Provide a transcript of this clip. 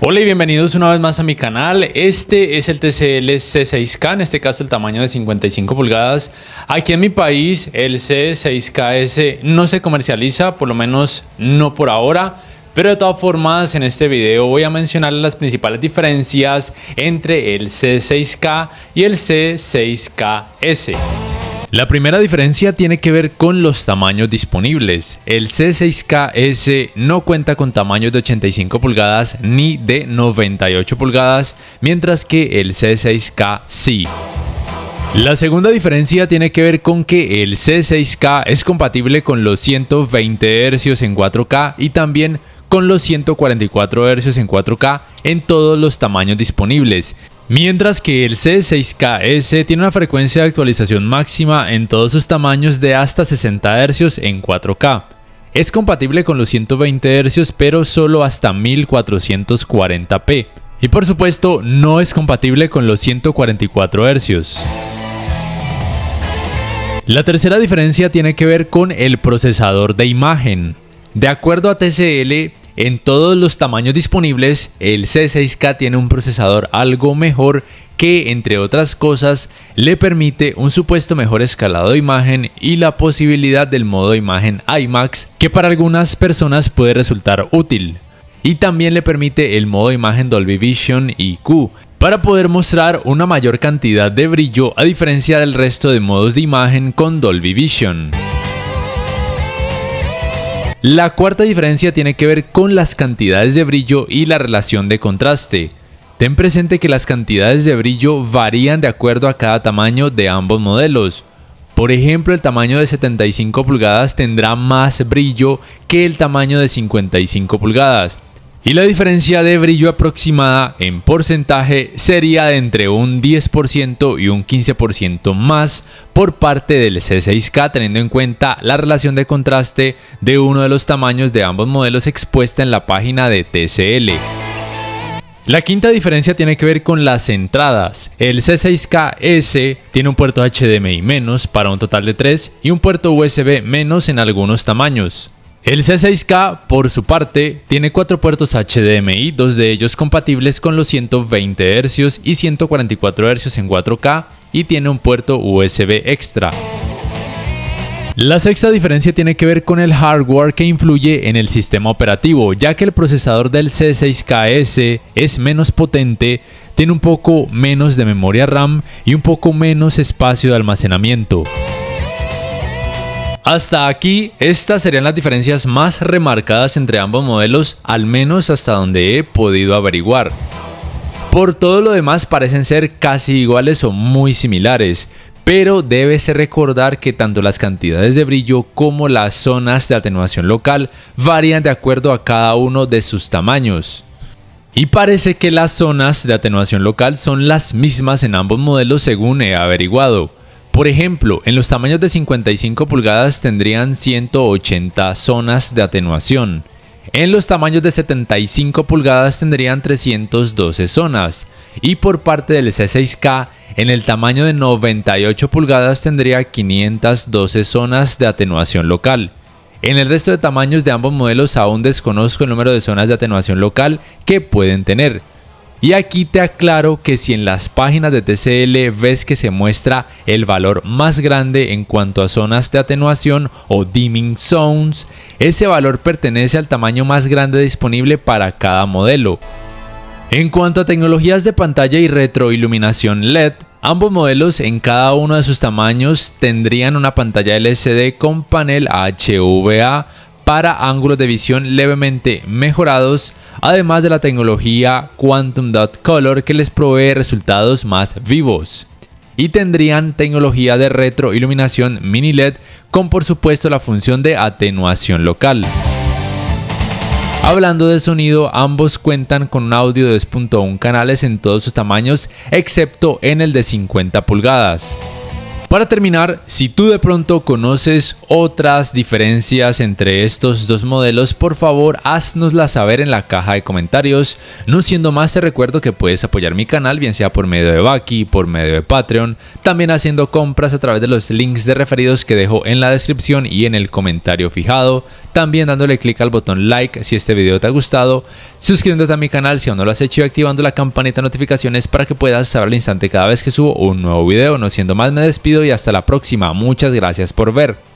Hola y bienvenidos una vez más a mi canal. Este es el TCL C6K, en este caso el tamaño de 55 pulgadas. Aquí en mi país el C6KS no se comercializa, por lo menos no por ahora. Pero de todas formas en este video voy a mencionar las principales diferencias entre el C6K y el C6KS. La primera diferencia tiene que ver con los tamaños disponibles. El C6KS no cuenta con tamaños de 85 pulgadas ni de 98 pulgadas, mientras que el C6K sí. La segunda diferencia tiene que ver con que el C6K es compatible con los 120 Hz en 4K y también con los 144 Hz en 4K en todos los tamaños disponibles. Mientras que el C6KS tiene una frecuencia de actualización máxima en todos sus tamaños de hasta 60 Hz en 4K. Es compatible con los 120 Hz pero solo hasta 1440p. Y por supuesto no es compatible con los 144 Hz. La tercera diferencia tiene que ver con el procesador de imagen. De acuerdo a TCL, en todos los tamaños disponibles, el C6K tiene un procesador algo mejor que, entre otras cosas, le permite un supuesto mejor escalado de imagen y la posibilidad del modo imagen IMAX, que para algunas personas puede resultar útil. Y también le permite el modo imagen Dolby Vision IQ, para poder mostrar una mayor cantidad de brillo a diferencia del resto de modos de imagen con Dolby Vision. La cuarta diferencia tiene que ver con las cantidades de brillo y la relación de contraste. Ten presente que las cantidades de brillo varían de acuerdo a cada tamaño de ambos modelos. Por ejemplo, el tamaño de 75 pulgadas tendrá más brillo que el tamaño de 55 pulgadas. Y la diferencia de brillo aproximada en porcentaje sería de entre un 10% y un 15% más por parte del C6K, teniendo en cuenta la relación de contraste de uno de los tamaños de ambos modelos expuesta en la página de TCL. La quinta diferencia tiene que ver con las entradas. El C6KS tiene un puerto HDMI menos para un total de 3 y un puerto USB menos en algunos tamaños. El C6K, por su parte, tiene 4 puertos HDMI, 2 de ellos compatibles con los 120 Hz y 144 Hz en 4K, y tiene un puerto USB extra. La sexta diferencia tiene que ver con el hardware que influye en el sistema operativo, ya que el procesador del C6KS es menos potente, tiene un poco menos de memoria RAM y un poco menos espacio de almacenamiento. Hasta aquí, estas serían las diferencias más remarcadas entre ambos modelos, al menos hasta donde he podido averiguar. Por todo lo demás parecen ser casi iguales o muy similares, pero debes recordar que tanto las cantidades de brillo como las zonas de atenuación local varían de acuerdo a cada uno de sus tamaños. Y parece que las zonas de atenuación local son las mismas en ambos modelos según he averiguado. Por ejemplo, en los tamaños de 55 pulgadas tendrían 180 zonas de atenuación. En los tamaños de 75 pulgadas tendrían 312 zonas. Y por parte del C6K, en el tamaño de 98 pulgadas tendría 512 zonas de atenuación local. En el resto de tamaños de ambos modelos aún desconozco el número de zonas de atenuación local que pueden tener. Y aquí te aclaro que si en las páginas de TCL ves que se muestra el valor más grande en cuanto a zonas de atenuación o dimming zones, ese valor pertenece al tamaño más grande disponible para cada modelo. En cuanto a tecnologías de pantalla y retroiluminación LED, ambos modelos en cada uno de sus tamaños tendrían una pantalla LCD con panel HVA para ángulos de visión levemente mejorados, además de la tecnología Quantum Dot Color que les provee resultados más vivos. Y tendrían tecnología de retroiluminación mini LED con por supuesto la función de atenuación local. Hablando de sonido, ambos cuentan con un audio de 2.1 canales en todos sus tamaños excepto en el de 50 pulgadas. Para terminar, si tú de pronto conoces otras diferencias entre estos dos modelos, por favor haznoslas saber en la caja de comentarios. No siendo más, te recuerdo que puedes apoyar mi canal, bien sea por medio de Baki, por medio de Patreon, también haciendo compras a través de los links de referidos que dejo en la descripción y en el comentario fijado. también dándole clic al botón like si este video te ha gustado, suscribiéndote a mi canal si aún no lo has hecho y activando la campanita de notificaciones para que puedas saber al instante cada vez que subo un nuevo video. No siendo más, me despido y hasta la próxima. Muchas gracias por ver.